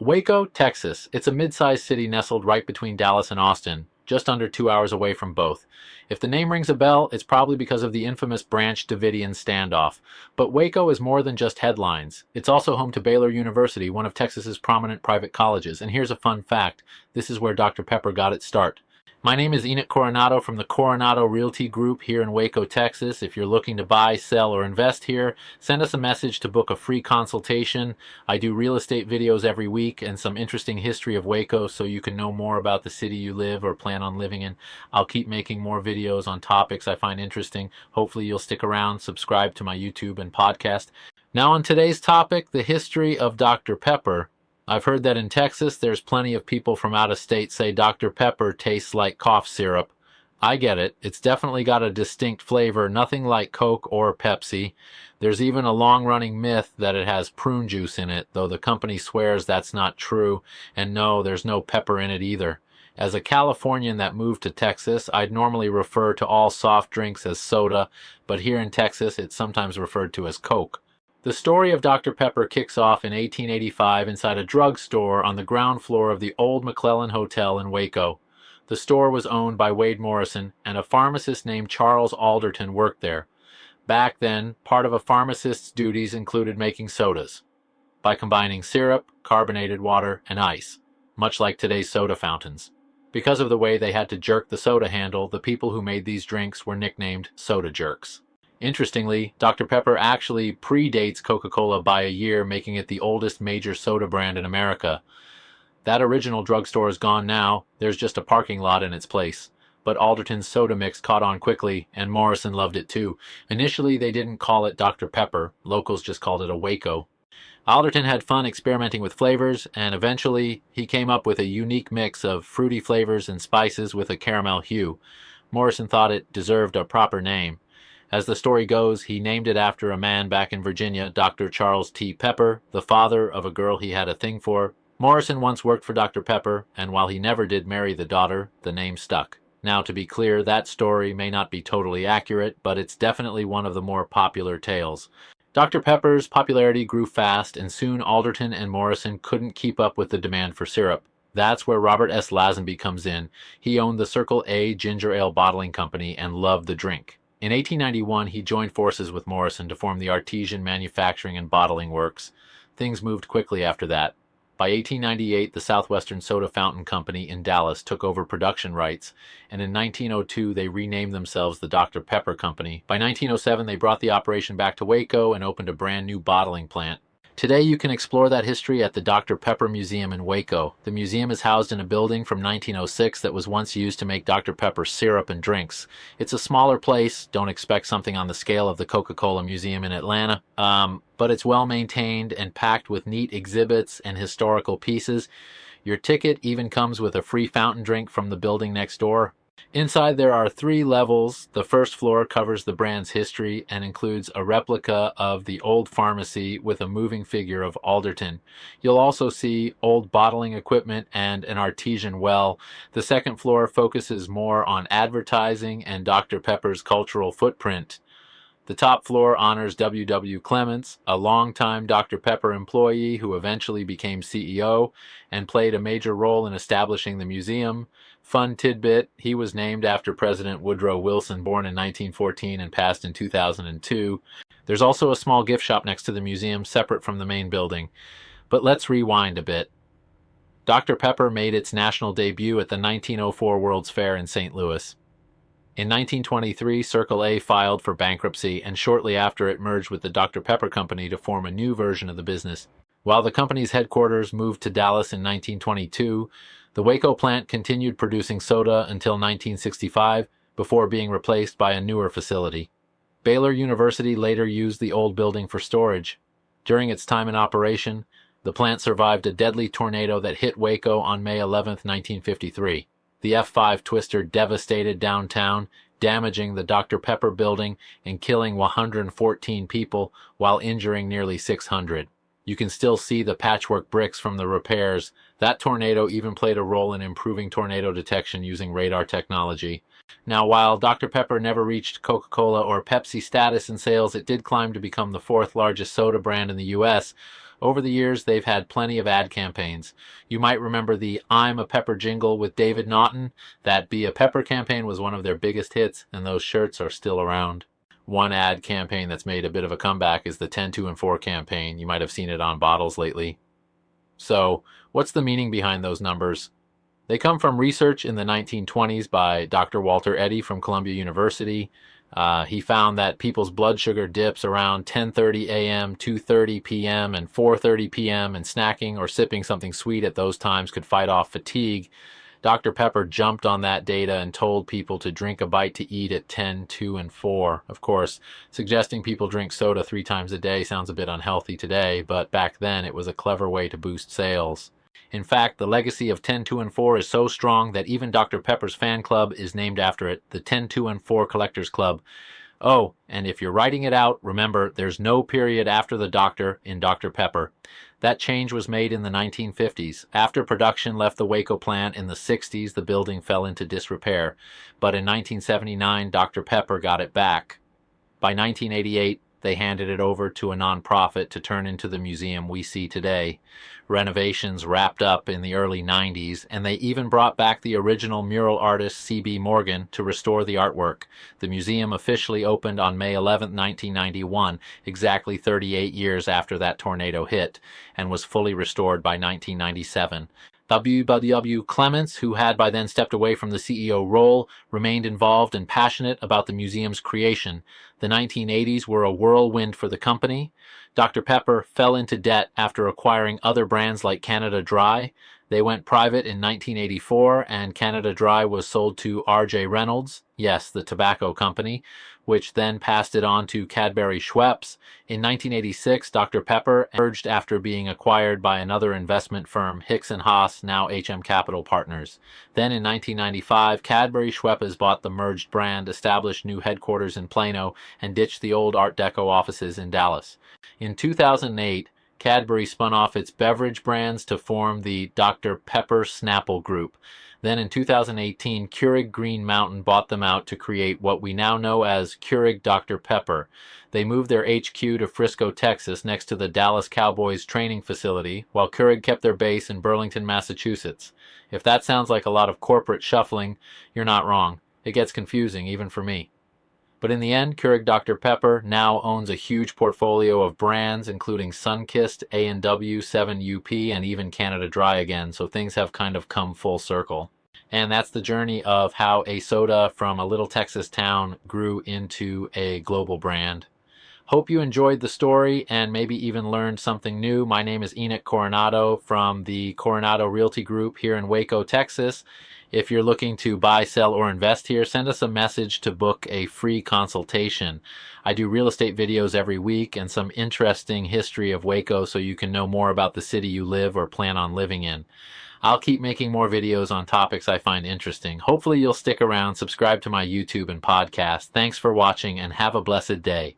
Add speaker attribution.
Speaker 1: Waco, Texas. It's a mid-sized city nestled right between Dallas and Austin, just under 2 hours away from both. If the name rings a bell, it's probably because of the infamous Branch Davidian standoff. But Waco is more than just headlines. It's also home to Baylor University, one of Texas's prominent private colleges. And here's a fun fact. This is where Dr. Pepper got its start. My name is Enoch Coronado from the Coronado Realty Group here in Waco, Texas. If you're looking to buy, sell, or invest here, send us a message to book a free consultation. I do real estate videos every week and some interesting history of Waco so you can know more about the city you live or plan on living in. I'll keep making more videos on topics I find interesting. Hopefully you'll stick around, subscribe to my YouTube and podcast. Now on today's topic, the history of Dr. Pepper. I've heard that in Texas, there's plenty of people from out of state say Dr. Pepper tastes like cough syrup. I get it. It's definitely got a distinct flavor, nothing like Coke or Pepsi. There's even a long-running myth that it has prune juice in it, though the company swears that's not true, and no, there's no pepper in it either. As a Californian that moved to Texas, I'd normally refer to all soft drinks as soda, but here in Texas, it's sometimes referred to as Coke. The story of Dr. Pepper kicks off in 1885 inside a drugstore on the ground floor of the old McClellan Hotel in Waco. The store was owned by Wade Morrison, and a pharmacist named Charles Alderton worked there. Back then, part of a pharmacist's duties included making sodas, by combining syrup, carbonated water, and ice, much like today's soda fountains. Because of the way they had to jerk the soda handle, the people who made these drinks were nicknamed soda jerks. Interestingly, Dr. Pepper actually predates Coca-Cola by a year, making it the oldest major soda brand in America. That original drugstore is gone now, there's just a parking lot in its place. But Alderton's soda mix caught on quickly, and Morrison loved it too. Initially, they didn't call it Dr. Pepper, locals just called it a Waco. Alderton had fun experimenting with flavors, and eventually, he came up with a unique mix of fruity flavors and spices with a caramel hue. Morrison thought it deserved a proper name. As the story goes, he named it after a man back in Virginia, Dr. Charles T. Pepper, the father of a girl he had a thing for. Morrison once worked for Dr. Pepper, and while he never did marry the daughter, the name stuck. Now, to be clear, that story may not be totally accurate, but it's definitely one of the more popular tales. Dr. Pepper's popularity grew fast, and soon Alderton and Morrison couldn't keep up with the demand for syrup. That's where Robert S. Lazenby comes in. He owned the Circle A Ginger Ale Bottling Company and loved the drink. In 1891, he joined forces with Morrison to form the Artesian Manufacturing and Bottling Works. Things moved quickly after that. By 1898, the Southwestern Soda Fountain Company in Dallas took over production rights, and in 1902 they renamed themselves the Dr. Pepper Company. By 1907, they brought the operation back to Waco and opened a brand new bottling plant. Today you can explore that history at the Dr. Pepper Museum in Waco. The museum is housed in a building from 1906 that was once used to make Dr. Pepper syrup and drinks. It's a smaller place, don't expect something on the scale of the Coca-Cola Museum in Atlanta, but it's well maintained and packed with neat exhibits and historical pieces. Your ticket even comes with a free fountain drink from the building next door. Inside there are 3 levels. The first floor covers the brand's history and includes a replica of the old pharmacy with a moving figure of Alderton. You'll also see old bottling equipment and an artesian well. The second floor focuses more on advertising and Dr. Pepper's cultural footprint. The top floor honors W. W. Clements, a longtime Dr. Pepper employee who eventually became CEO and played a major role in establishing the museum. Fun tidbit, he was named after President Woodrow Wilson, born in 1914 and passed in 2002. There's also a small gift shop next to the museum, separate from the main building. But let's rewind a bit. Dr. Pepper made its national debut at the 1904 World's Fair in St. Louis. In 1923, Circle A filed for bankruptcy, and shortly after it merged with the Dr. Pepper Company to form a new version of the business. While the company's headquarters moved to Dallas in 1922, the Waco plant continued producing soda until 1965, before being replaced by a newer facility. Baylor University later used the old building for storage. During its time in operation, the plant survived a deadly tornado that hit Waco on May 11, 1953. The F5 twister devastated downtown, damaging the Dr. Pepper building and killing 114 people while injuring nearly 600. You can still see the patchwork bricks from the repairs. That tornado even played a role in improving tornado detection using radar technology. Now, while Dr. Pepper never reached Coca-Cola or Pepsi status in sales, it did climb to become the 4th largest soda brand in the U.S. Over the years, they've had plenty of ad campaigns. You might remember the I'm a Pepper jingle with David Naughton. That Be a Pepper campaign was one of their biggest hits, and those shirts are still around. One ad campaign that's made a bit of a comeback is the 10, 2, and 4 campaign. You might have seen it on bottles lately. So, what's the meaning behind those numbers? They come from research in the 1920s by Dr. Walter Eddy from Columbia University. He found that people's blood sugar dips around 10:30 a.m., 2:30 p.m., and 4:30 p.m., and snacking or sipping something sweet at those times could fight off fatigue. Dr. Pepper jumped on that data and told people to drink a bite to eat at 10, 2, and 4. Of course, suggesting people drink soda 3 times a day sounds a bit unhealthy today, but back then it was a clever way to boost sales. In fact, the legacy of 10, 2, and 4 is so strong that even Dr. Pepper's fan club is named after it, the 10, 2, and 4 Collectors Club. Oh, and if you're writing it out, remember there's no period after the doctor in Dr. Pepper. That change was made in the 1950s. After production left the Waco plant in the 60s, the building fell into disrepair. But in 1979, Dr. Pepper got it back. By 1988, they handed it over to a nonprofit to turn into the museum we see today. Renovations wrapped up in the early 90s, and they even brought back the original mural artist C.B. Morgan to restore the artwork. The museum officially opened on May 11, 1991, exactly 38 years after that tornado hit, and was fully restored by 1997. W. Clements, who had by then stepped away from the CEO role, remained involved and passionate about the museum's creation. The 1980s were a whirlwind for the company. Dr. Pepper fell into debt after acquiring other brands like Canada Dry. They went private in 1984, and Canada Dry was sold to R.J. Reynolds, yes, the tobacco company, which then passed it on to Cadbury Schweppes. In 1986, Dr. Pepper emerged after being acquired by another investment firm, Hicks & Haas, now HM Capital Partners. Then in 1995, Cadbury Schweppes bought the merged brand, established new headquarters in Plano, and ditched the old Art Deco offices in Dallas. In 2008, Cadbury spun off its beverage brands to form the Dr. Pepper Snapple Group. Then in 2018, Keurig Green Mountain bought them out to create what we now know as Keurig Dr Pepper. They moved their HQ to Frisco, Texas, next to the Dallas Cowboys training facility, while Keurig kept their base in Burlington, Massachusetts. If that sounds like a lot of corporate shuffling, you're not wrong. It gets confusing, even for me. But in the end, Keurig Dr Pepper now owns a huge portfolio of brands, including Sunkist, A&W, 7UP, and even Canada Dry again, so things have kind of come full circle. And that's the journey of how a soda from a little Texas town grew into a global brand. Hope you enjoyed the story and maybe even learned something new. My name is Enoch Coronado from the Coronado Realty Group here in Waco, Texas. If you're looking to buy, sell, or invest here, send us a message to book a free consultation. I do real estate videos every week and some interesting history of Waco so you can know more about the city you live or plan on living in. I'll keep making more videos on topics I find interesting. Hopefully you'll stick around, subscribe to my YouTube and podcast. Thanks for watching and have a blessed day.